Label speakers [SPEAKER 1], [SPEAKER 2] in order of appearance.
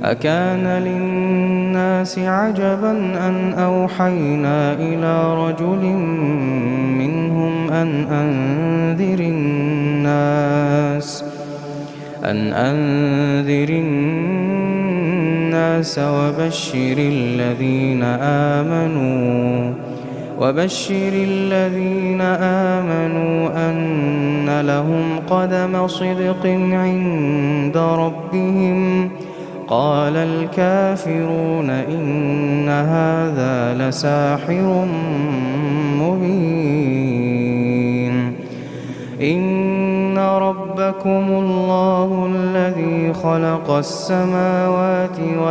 [SPEAKER 1] أكان للناس عجبا أن أوحينا إلى رجل منهم أن أنذر الناس وبشر الذين آمنوا أن لهم قدم صدق عند ربهم. قال الكافرون إن هذا لساحر مبين. إن ربكم الله الذي خلق السماوات والأرض